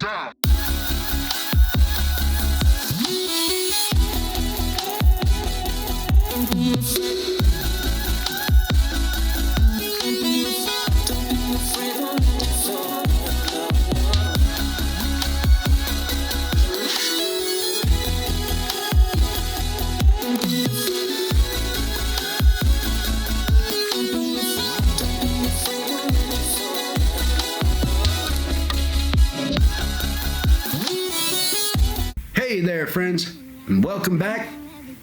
drop. Hey there, friends, and welcome back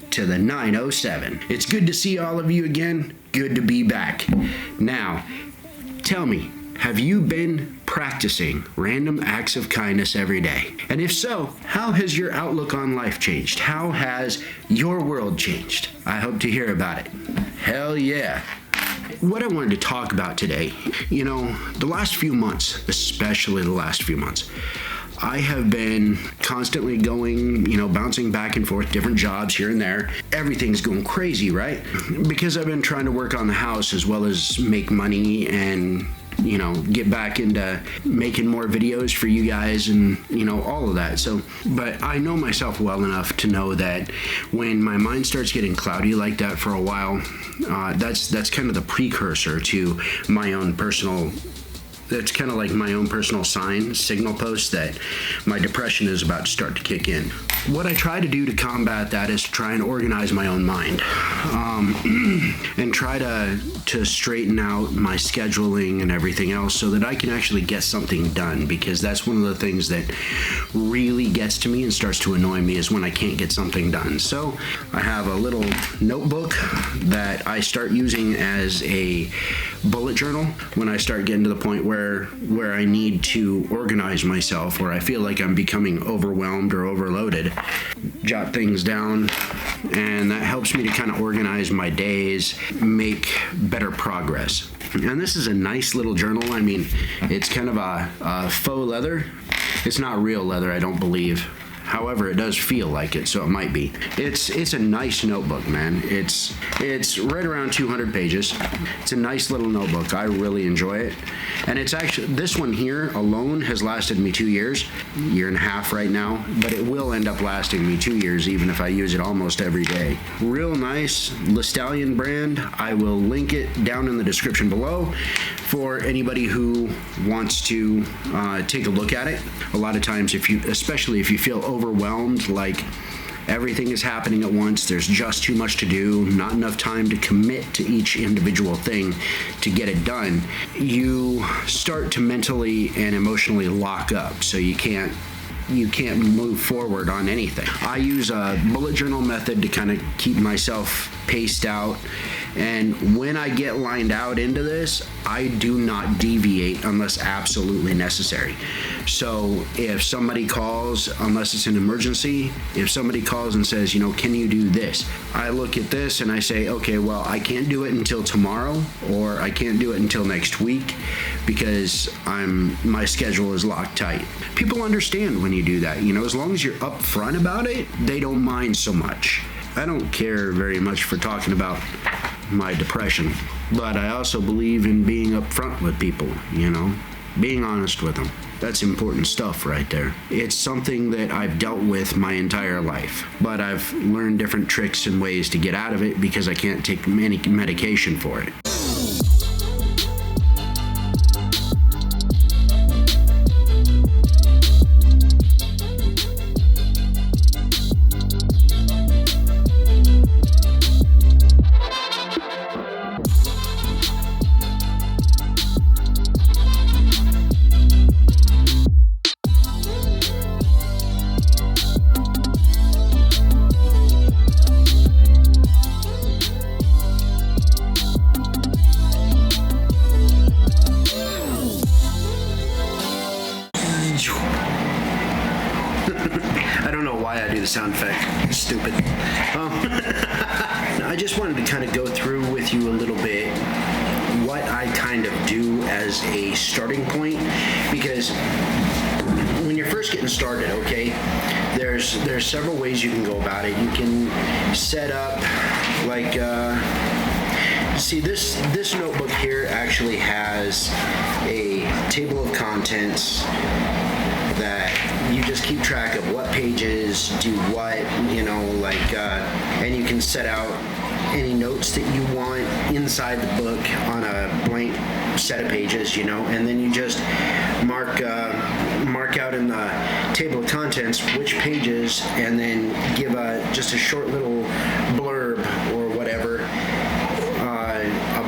to the 907. It's good to see all of you again. Good to be back. Now, tell me, have you been practicing random acts of kindness every day? And if so, how has your outlook on life changed? How has your world changed? I hope to hear about it. Hell yeah. What I wanted to talk about today, the last few months, especially the last few months, I have been constantly going, bouncing back and forth, different jobs here and there. Everything's going crazy, right? Because I've been trying to work on the house as well as make money and, get back into making more videos for you guys and, all of that. But I know myself well enough to know that when my mind starts getting cloudy like that for a while, that's kind of the precursor to my own personal. That's kind of like my own personal signal post that my depression is about to start to kick in. What I try to do to combat that is to try and organize my own mind, and try to straighten out my scheduling and everything else so that I can actually get something done, because that's one of the things that really gets to me and starts to annoy me is when I can't get something done. So I have a little notebook that I start using as a bullet journal when I start getting to the point where I need to organize myself, or I feel like I'm becoming overwhelmed or overloaded. Jot things down, and that helps me to kind of organize my days, make better progress. And this is a nice little journal. I mean, it's kind of a faux leather. It's not real leather, I don't believe. However, it does feel like it, so it might be. It's a nice notebook, man. It's right around 200 pages. It's a nice little notebook. I really enjoy it. And it's actually, this one here alone has lasted me 2 years, year and a half right now, but it will end up lasting me 2 years even if I use it almost every day. Real nice Stallion brand. I will link it down in the description below for anybody who wants to take a look at it. A lot of times, especially if you feel overwhelmed, like everything is happening at once, there's just too much to do, not enough time to commit to each individual thing to get it done, you start to mentally and emotionally lock up, so you can't move forward on anything. I use a bullet journal method to kind of keep myself paced out, and when I get lined out into this, I do not deviate unless absolutely necessary. So if somebody calls, unless it's an emergency, if somebody calls and says, can you do this? I look at this and I say, okay, well, I can't do it until tomorrow, or I can't do it until next week because my schedule is locked tight. People understand when you do that, as long as you're upfront about it, they don't mind so much. I don't care very much for talking about my depression, but I also believe in being upfront with people, being honest with them. That's important stuff right there. It's something that I've dealt with my entire life, but I've learned different tricks and ways to get out of it because I can't take any medication for it. I don't know why I do the sound effect. It's stupid. I just wanted to kind of go through with you a little bit what I kind of do as a starting point, because when you're first getting started, okay, there's several ways you can go about it. You can set up like see, this notebook here actually has a table of contents that you just keep track of what pages do what, and you can set out any notes that you want inside the book on a blank set of pages, and then you just mark out in the table of contents which pages, and then give just a short little blurb or whatever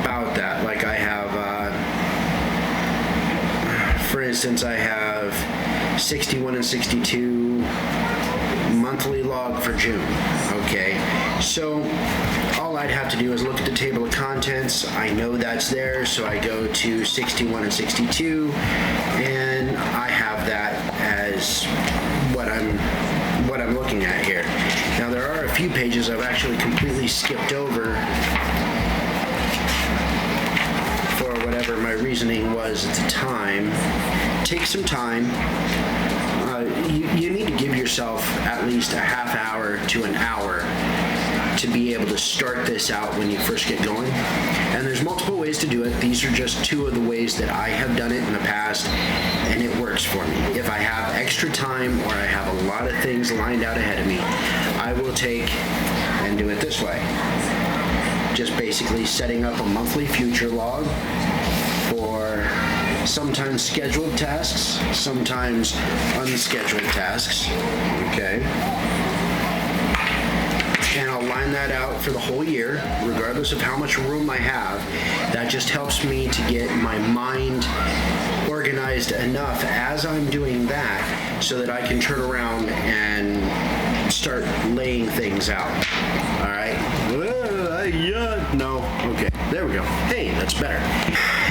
about that. Like I have, for instance, I have 61 and 62 monthly log for June. Okay, so all I'd have to do is look at the table of contents. I know that's there, so I go to 61 and 62, and I have that as what I'm looking at here. Now there are a few pages I've actually completely skipped over for whatever my reasoning was at the time. Take some time. You need to give yourself at least a half hour to an hour to be able to start this out when you first get going. And there's multiple ways to do it. These are just two of the ways that I have done it in the past, and it works for me. If I have extra time or I have a lot of things lined out ahead of me, I will take and do it this way. Just basically setting up a monthly future log for sometimes scheduled tasks, sometimes unscheduled tasks, okay? And I'll line that out for the whole year, regardless of how much room I have. That just helps me to get my mind organized enough as I'm doing that so that I can turn around and start laying things out. All right? No. Okay. There we go. Hey, that's better.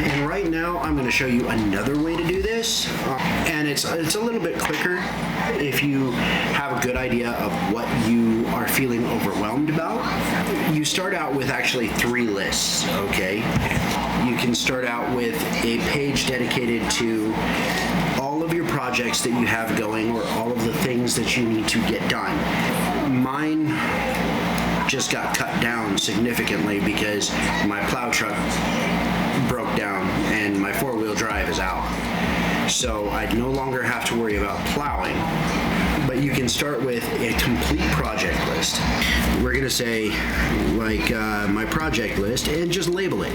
And right now, I'm going to show you another way to do this. And it's a little bit quicker if you have a good idea of what you are feeling overwhelmed about. You start out with actually 3 lists, okay? You can start out with a page dedicated to all of your projects that you have going or all of the things that you need to get done. Mine just got cut down significantly because my plow truck broke down and my 4-wheel drive is out. So I no longer have to worry about plowing. But you can start with a complete project list. We're gonna say like my project list and just label it,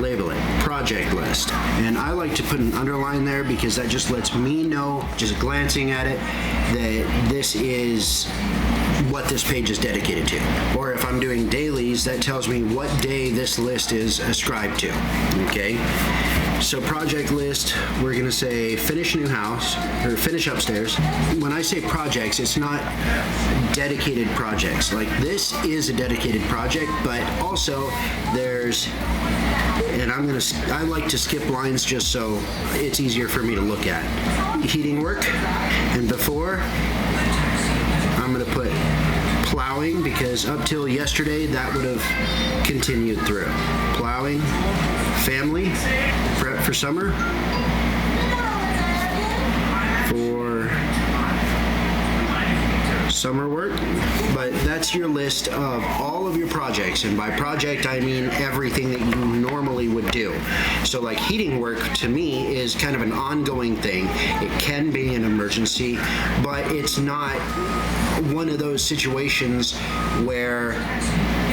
label it, project list. And I like to put an underline there because that just lets me know, just glancing at it, that this is what this page is dedicated to. Or if I'm doing dailies, that tells me what day this list is ascribed to, okay? So project list, we're gonna say finish new house, or finish upstairs. When I say projects, it's not dedicated projects. Like this is a dedicated project, but also there's, and I like to skip lines just so it's easier for me to look at. Heating work, and before, I'm gonna put plowing because up till yesterday that would have continued through. Plowing, family, prep for summer, for summer work. But that's your list of all of your projects, and by project I mean everything that you normally would do. So like heating work to me is kind of an ongoing thing. It can be an emergency, but it's not one of those situations where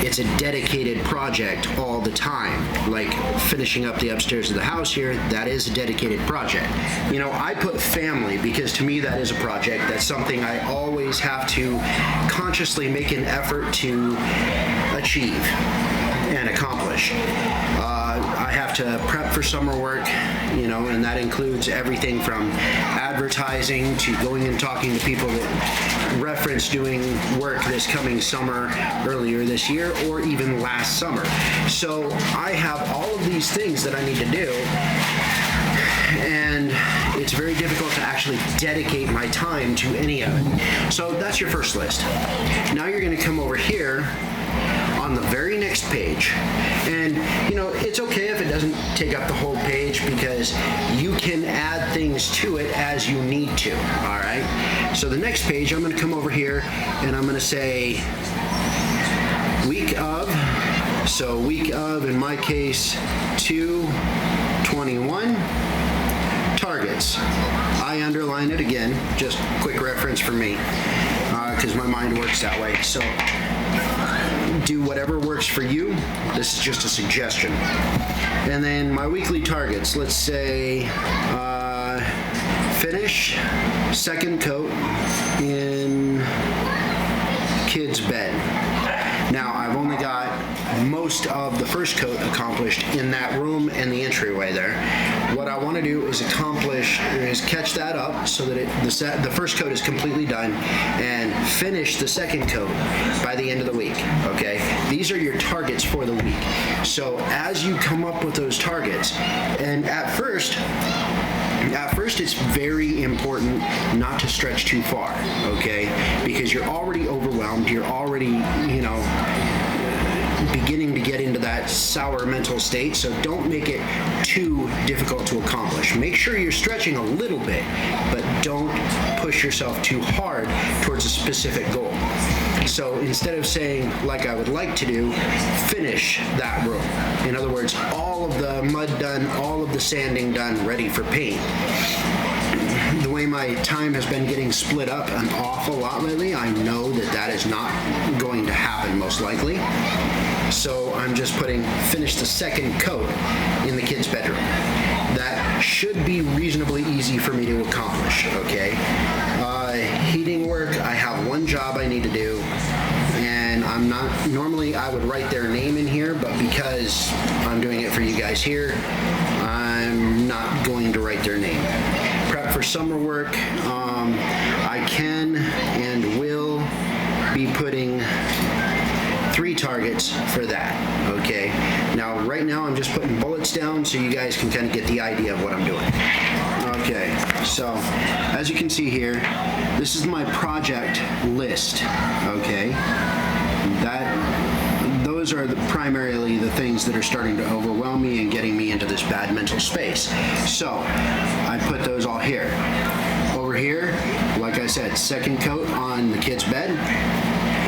it's a dedicated project all the time. Like finishing up the upstairs of the house here, that is a dedicated project. I put family because to me that is a project. That's something I always have to consciously make an effort to achieve and accomplish. I have to prep for summer work, and that includes everything from advertising to going and talking to people that reference doing work this coming summer, earlier this year, or even last summer. So I have all of these things that I need to do, and it's very difficult to actually dedicate my time to any of it. So that's your first list. Now you're going to come over here on the very next page, and it's okay if it doesn't take up the whole page because you can add things to it as you need to. All right, so the next page I'm going to come over here and I'm going to say week of, so week of in my case 2/21 target. targets. I underline it again, just quick reference for me, because my mind works that way. So do whatever works for you. This is just a suggestion. And then my weekly targets, let's say finish second coat in kid's bed. Now, I've only got most of the first coat accomplished in that room and the entryway there. What I want to do is catch that up so that the first coat is completely done and finish the second coat by the end of the week, okay? These are your targets for the week. So as you come up with those targets, and at first, it's very important not to stretch too far, okay? Because you're already overwhelmed, you're already, beginning to get into that sour mental state, so don't make it too difficult to accomplish. Make sure you're stretching a little bit, but don't push yourself too hard towards a specific goal. So instead of saying, like I would like to do, finish that room. In other words, all of the mud done, all of the sanding done, ready for paint. The way my time has been getting split up an awful lot lately, I know that is not going to happen most likely. So I'm just putting finish the second coat in the kid's bedroom. That should be reasonably easy for me to accomplish, okay? Heating work, I have one job I need to do, and I'm not, normally I would write their name in here, but because I'm doing it for you guys here, I'm not going to write their name. Prep for summer work, I can and will be putting 3 targets for that, okay? Now, right now, I'm just putting bullets down so you guys can kind of get the idea of what I'm doing. Okay, so, as you can see here, this is my project list, okay? Those are primarily the things that are starting to overwhelm me and getting me into this bad mental space. So, I put those all here. Over here, like I said, second coat on the kid's bed.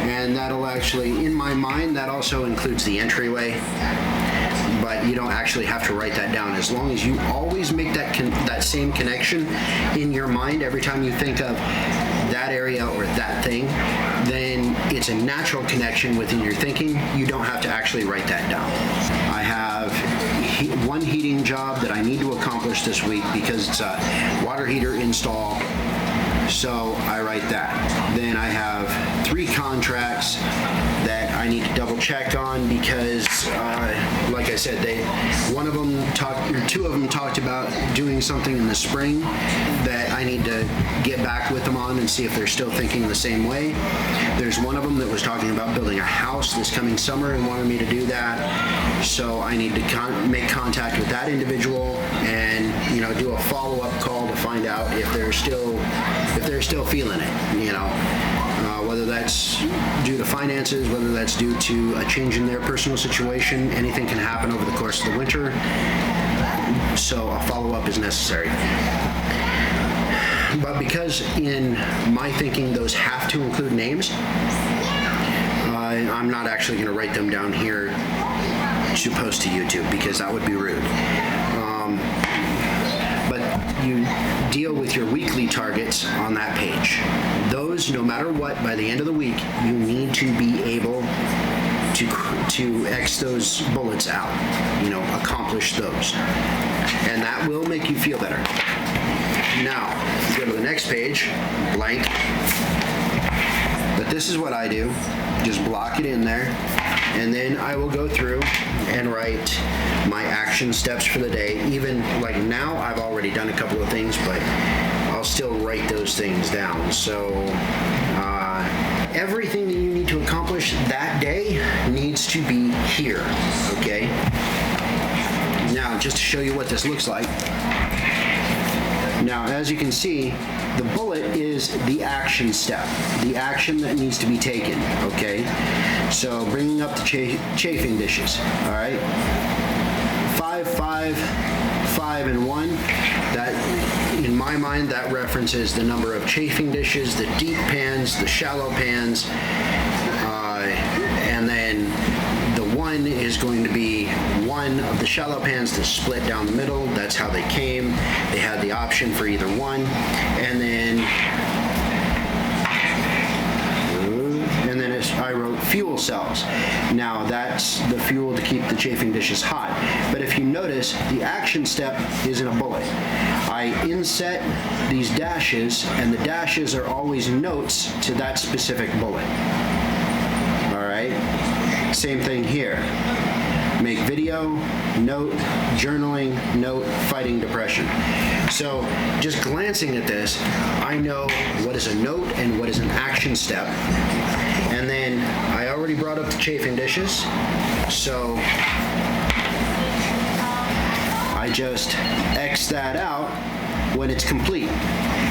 And that'll actually, in my mind, that also includes the entryway, but you don't actually have to write that down. As long as you always make that same connection in your mind every time you think of that area or that thing, then it's a natural connection within your thinking. You don't have to actually write that down. I have one heating job that I need to accomplish this week because it's a water heater install. So I write that. Then I have 3 contracts that I need to double check on because, like I said, 2 of them talked about doing something in the spring that I need to get back with them on and see if they're still thinking the same way. There's one of them that was talking about building a house this coming summer and wanted me to do that. So I need to make contact with that individual and do a follow-up call to find out if they're still feeling it, whether that's due to finances, whether that's due to a change in their personal situation. Anything can happen over the course of the winter, so a follow-up is necessary. But because in my thinking those have to include names, I'm not actually going to write them down here to post to YouTube because that would be rude. But you deal with your weekly targets on that page. Those, no matter what, by the end of the week, you need to be able to X those bullets out, accomplish those. And that will make you feel better. Now, go to the next page, blank. But this is what I do. Just block it in there. And then I will go through and write my action steps for the day. Even like now, I've already done a couple of things, but I'll still write those things down. So everything that you need to accomplish that day needs to be here, okay? Now, just to show you what this looks like. Now, as you can see, the bullet is the action step, the action that needs to be taken, okay? So, bringing up the chafing dishes, all right? 5, 5, 5, and 1. That, in my mind, that references the number of chafing dishes, the deep pans, the shallow pans, and then the 1 is is going to be one of the shallow pans that's split down the middle. That's how they came. They had the option for either one. And then I wrote fuel cells. Now that's the fuel to keep the chafing dishes hot. But if you notice, the action step is in a bullet. I inset these dashes, and the dashes are always notes to that specific bullet. All right? Same thing here. Make video, note, journaling, note, fighting depression. So just glancing at this, I know what is a note and what is an action step. And then I already brought up the chafing dishes, so I just X that out when it's complete.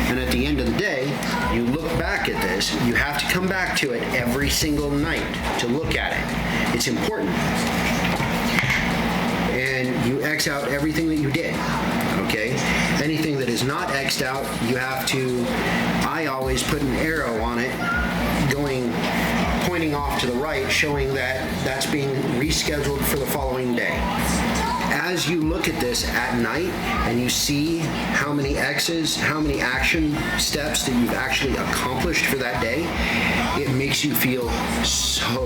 And at the end of the day, you look back at this, you have to come back to it every single night to look at it. It's important. And you X out everything that you did, okay? Anything that is not X'd out, you have to, I always put an arrow on it, pointing off to the right, showing that that's being rescheduled for the following day. As you look at this at night and you see how many X's, how many action steps that you've actually accomplished for that day, it makes you feel so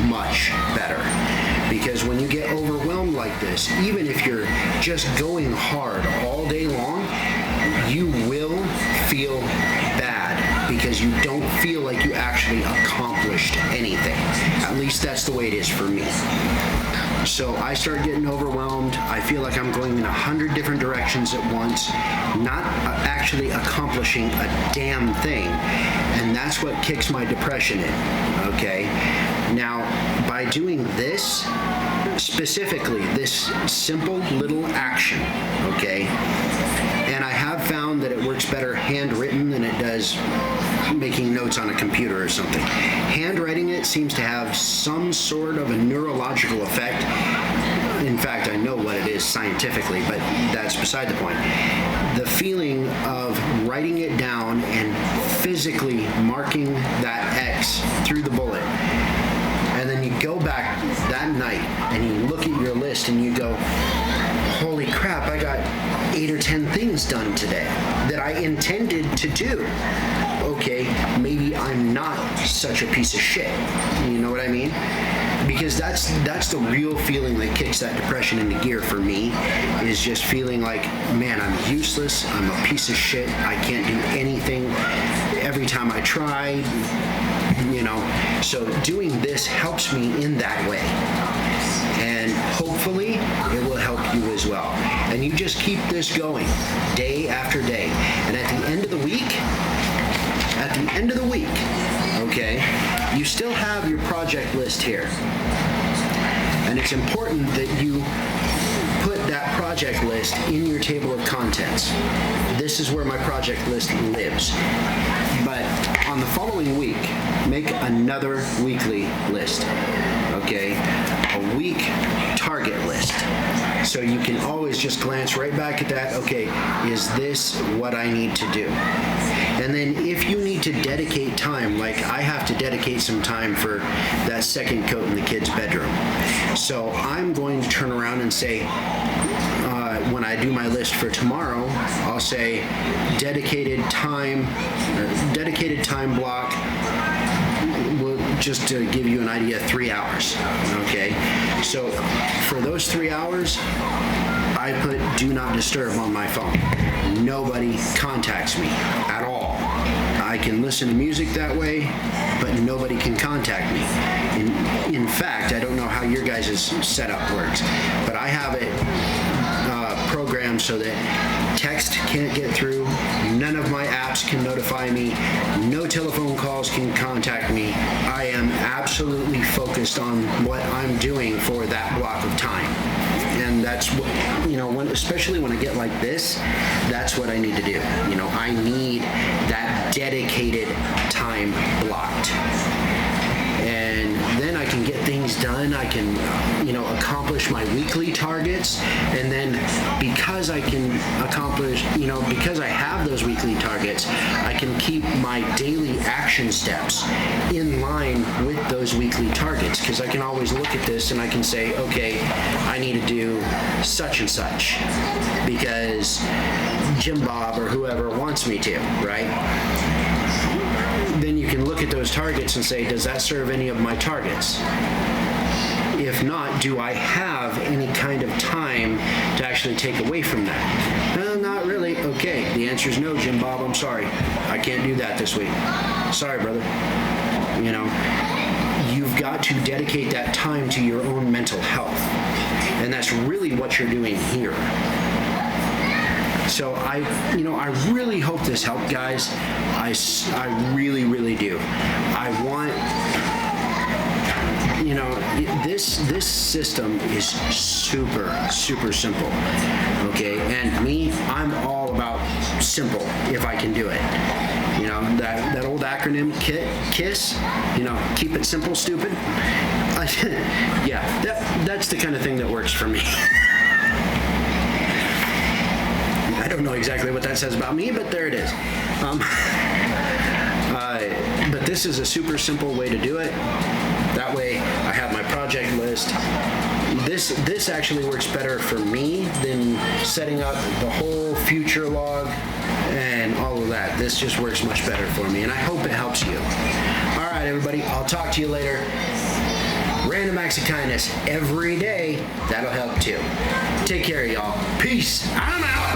much better. Because when you get overwhelmed like this, even if you're just going hard all day long, you will feel bad because you don't feel like you actually accomplished anything. At least that's the way it is for me. So I start getting overwhelmed. I feel like I'm going in 100 different directions at once, not actually accomplishing a damn thing. And that's what kicks my depression in, okay? Now, by doing this, specifically, this simple little action, okay? And I have found that it works better handwritten than it does making notes on a computer or something. Handwriting it seems to have some sort of a neurological effect. In fact, I know what it is scientifically, but that's beside the point. The feeling of writing it down and physically marking that X through the bullet, and then you go back that night and you look at your list and you go, holy crap, I got 8 or 10 things done today that I intended to do. Okay, maybe I'm not such a piece of shit. You know what I mean? Because that's the real feeling that kicks that depression into gear for me, is just feeling like, man, I'm useless, I'm a piece of shit, I can't do anything every time I try, you know. So doing this helps me in that way. And hopefully it will help you as well. And you just keep this going day after day. And at the end of the week, okay, you still have your project list here. And it's important that you put that project list in your table of contents. This is where my project list lives. But on the following week, make another weekly list, okay? A week target list. So you can always just glance right back at that, okay, is this what I need to do? And then if you need to dedicate time, like I have to dedicate some time for that second coat in the kids' bedroom. So I'm going to turn around and say, when I do my list for tomorrow, I'll say dedicated time block, just to give you an idea, 3 hours, okay? So for those 3 hours, I put do not disturb on my phone. Nobody contacts me at all. I can listen to music that way, but nobody can contact me. In fact, I don't know how your guys' setup works, but I have it programmed so that text can't get through, none of my apps can notify me, no telephone calls can contact me. I am absolutely focused on what I'm doing for that block of time. And that's what, you know, especially when I get like this, that's what I need to do. You know, I need that dedicated time blocked. And then I can get things done. I can, accomplish my weekly targets. And then because I can accomplish, because I have those weekly targets, I can keep my daily action steps in line with those weekly targets, because I can always look at this and I can say, okay, I need to do such and such because Jim Bob or whoever wants me to, right? Then you can look at those targets and say, does that serve any of my targets? If not, do I have any kind of time to actually take away from that? Not really. Okay, the answer is no, Jim Bob, I'm sorry. I can't do that this week. Sorry, brother. You've got to dedicate that time to your own mental health. And that's really what you're doing here. So I really hope this helped, guys. I really, really do. I want, this system is super, super simple. Okay, and me, I'm all about simple if I can do it. That old acronym KISS, keep it simple, stupid. Yeah, that's the kind of thing that works for me. I don't know exactly what that says about me, but there it is. But this is a super simple way to do it. That way I have my project list. This actually works better for me than setting up the whole future log and all of that. This just works much better for me, and I hope it helps you. All right, everybody, I'll talk to you later. Random acts of kindness every day. That'll help too. Take care, y'all. Peace. I'm out.